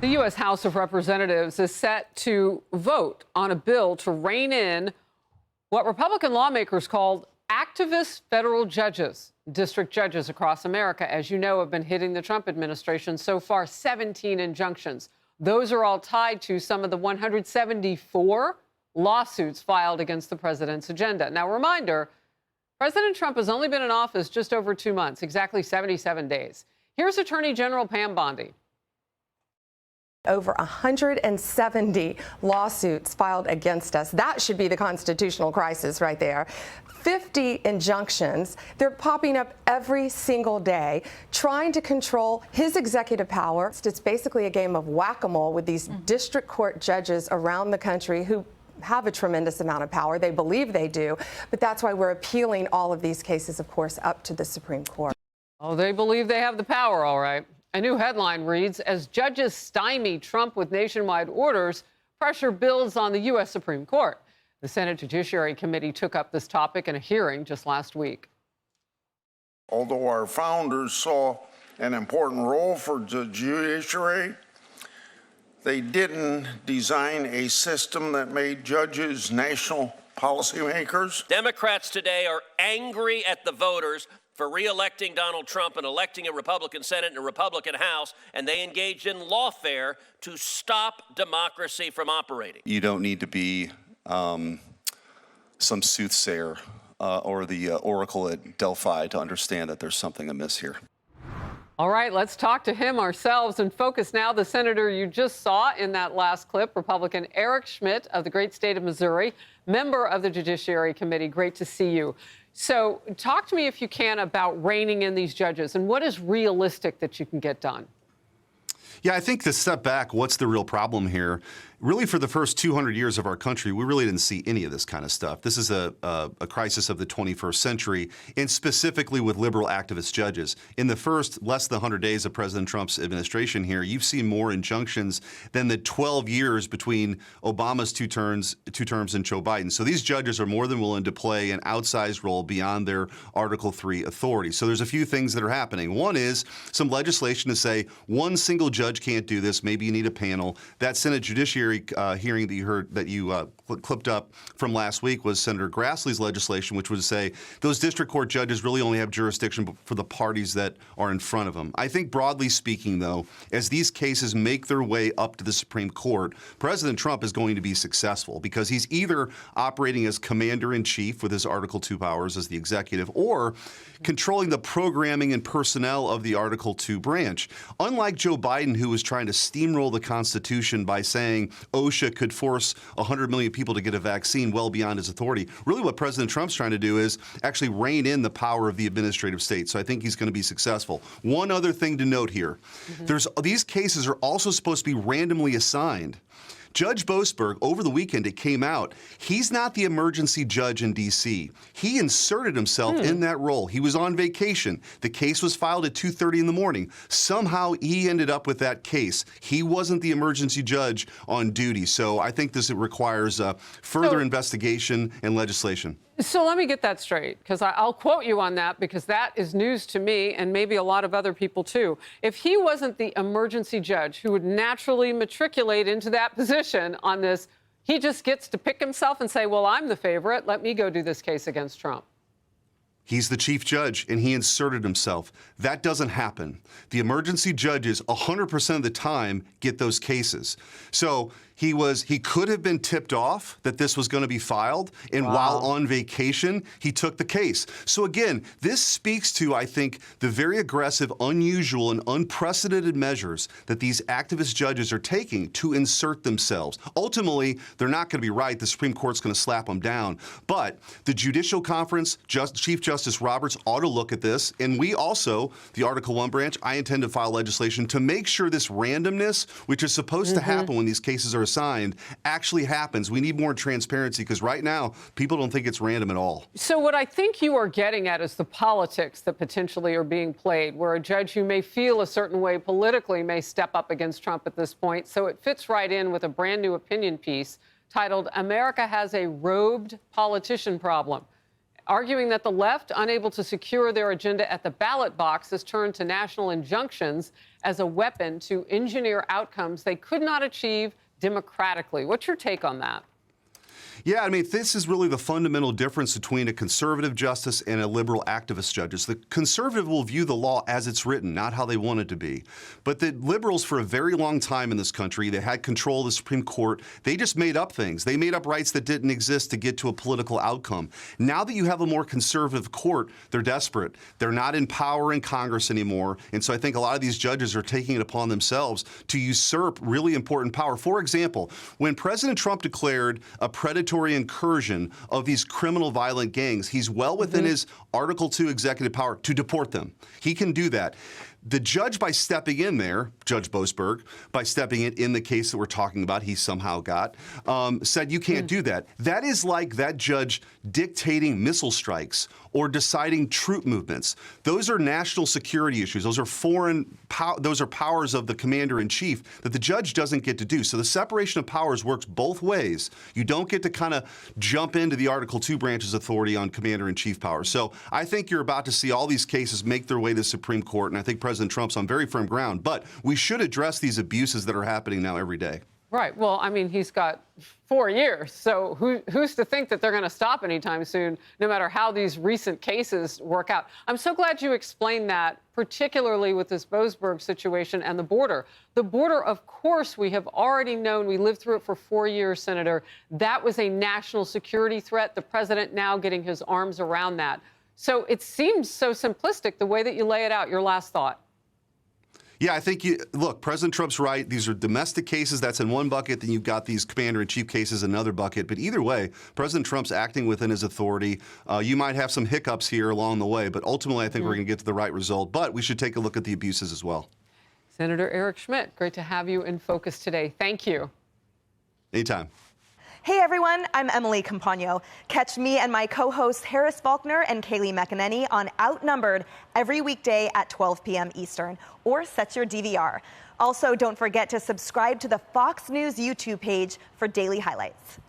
The U.S. House of Representatives is set to vote on a bill to rein in what Republican lawmakers called activist federal judges. District judges across America, as you know, have been hitting the Trump administration. So far, 17 injunctions. Those are all tied to some of the 174 lawsuits filed against the president's agenda. Now, reminder, President Trump has only been in office just over 2 months, exactly 77 days. Here's Attorney General Pam Bondi. Over 170 lawsuits filed against us. That should be the constitutional crisis right there. 50 injunctions. They're popping up every single day, trying to control his executive power. It's basically a game of whack-a-mole with these district court judges around the country who have a tremendous amount of power. They believe they do, but that's why we're appealing all of these cases, of course, up to the Supreme Court. Oh, they believe they have the power, all right. A new headline reads, as judges stymie Trump with nationwide orders, pressure builds on the U.S. Supreme Court. The Senate Judiciary Committee took up this topic in a hearing just last week. Although our founders saw an important role for the judiciary, they didn't design a system that made judges national policymakers. Democrats today are angry at the voters for re-electing Donald Trump and electing a Republican Senate and a Republican House, and they engaged in lawfare to stop democracy from operating. You don't need to be some soothsayer or the oracle at Delphi to understand that there's something amiss here. All right, let's talk to him ourselves and focus now the senator you just saw in that last clip, Republican Eric Schmitt of the great state of Missouri, member of the Judiciary Committee. Great to see you. So talk to me, if you can, about reining in these judges and what is realistic that you can get done. Yeah, I think to step back, what's the real problem here? Really, for the first 200 years of our country, we really didn't see any of this kind of stuff. This is a crisis of the 21st century, and specifically with liberal activist judges. In the first less than 100 days of President Trump's administration here, you've seen more injunctions than the 12 years between Obama's two terms and Joe Biden. So these judges are more than willing to play an outsized role beyond their Article III authority. So there's a few things that are happening. One is some legislation to say one single judge can't do this. Maybe you need a panel. That Senate Judiciary hearing that you heard, that you clipped up from last week, was Senator Grassley's legislation, which would say those district court judges really only have jurisdiction for the parties that are in front of them. I think broadly speaking, though, as these cases make their way up to the Supreme Court, President Trump is going to be successful because he's either operating as commander-in-chief with his Article II powers as the executive, or controlling the programming and personnel of the Article II branch. Unlike Joe Biden, who was trying to steamroll the Constitution by saying OSHA could force 100 million people to get a vaccine well beyond his authority, really what President Trump's trying to do is actually rein in the power of the administrative state. So I think he's going to be successful. One other thing to note here, these cases are also supposed to be randomly assigned. Judge Boasberg, over the weekend, it came out, he's not the emergency judge in D.C. He inserted himself in that role. He was on vacation. The case was filed at 2:30 in the morning. Somehow he ended up with that case. He wasn't the emergency judge on duty. So I think this requires further investigation and legislation. So let me get that straight, because I'll quote you on that, because that is news to me and maybe a lot of other people, too. If he wasn't the emergency judge who would naturally matriculate into that position on this, he just gets to pick himself and say, well, I'm the favorite. Let me go do this case against Trump. He's the chief judge, and he inserted himself. That doesn't happen. The emergency judges 100% of the time get those cases. So he could have been tipped off that this was going to be filed, and while on vacation, he took the case. So again, this speaks to, I think, the very aggressive, unusual, and unprecedented measures that these activist judges are taking to insert themselves. Ultimately, they're not going to be right. The Supreme Court's going to slap them down. But the Judicial Conference, Chief Justice Roberts ought to look at this, and we also, the Article I branch, I intend to file legislation to make sure this randomness, which is supposed to happen when these cases are assigned, actually happens. We need more transparency, because right now, people don't think it's random at all. So what I think you are getting at is the politics that potentially are being played, where a judge who may feel a certain way politically may step up against Trump at this point. So it fits right in with a brand new opinion piece titled, "America Has a Robed Politician Problem." arguing that the left, unable to secure their agenda at the ballot box, has turned to national injunctions as a weapon to engineer outcomes they could not achieve democratically. What's your take on that? Yeah, I mean, this is really the fundamental difference between a conservative justice and a liberal activist judge. The conservative will view the law as it's written, not how they want it to be. But the liberals, for a very long time in this country, they had control of the Supreme Court. They just made up things. They made up rights that didn't exist to get to a political outcome. Now that you have a more conservative court, they're desperate. They're not in power in Congress anymore. And so I think a lot of these judges are taking it upon themselves to usurp really important power. For example, when President Trump declared a predatory incursion of these criminal violent gangs, he's well within his Article 2 executive power to deport them. He can do that. The judge, by stepping in there, Judge Boasberg, by stepping in the case that we're talking about, he somehow got, said you can't do that. That is like that judge dictating missile strikes or deciding troop movements. Those are national security issues. Those are those are powers of the commander-in-chief that the judge doesn't get to do. So the separation of powers works both ways. You don't get to kind of jump into the Article 2 branch's authority on commander-in-chief powers. So I think you're about to see all these cases make their way to the Supreme Court, and I think President Trump's on very firm ground. But we should address these abuses that are happening now every day. Right. Well, I mean, he's got 4 years. So who's to think that they're going to stop anytime soon, no matter how these recent cases work out? I'm so glad you explained that, particularly with this Boasberg situation and the border. The border, of course, we have already known. We lived through it for 4 years, Senator. That was a national security threat. The president now getting his arms around that. So it seems so simplistic the way that you lay it out. Your last thought. Yeah, I think look, President Trump's right. These are domestic cases. That's in one bucket. Then you've got these commander-in-chief cases in another bucket. But either way, President Trump's acting within his authority. You might have some hiccups here along the way, but ultimately I think we're going to get to the right result. But we should take a look at the abuses as well. Senator Eric Schmitt, great to have you in focus today. Thank you. Anytime. Hey everyone, I'm Emily Campagno. Catch me and my co-hosts Harris Faulkner and Kaylee McEnany on Outnumbered every weekday at 12 p.m. Eastern, or set your DVR. Also, don't forget to subscribe to the Fox News YouTube page for daily highlights.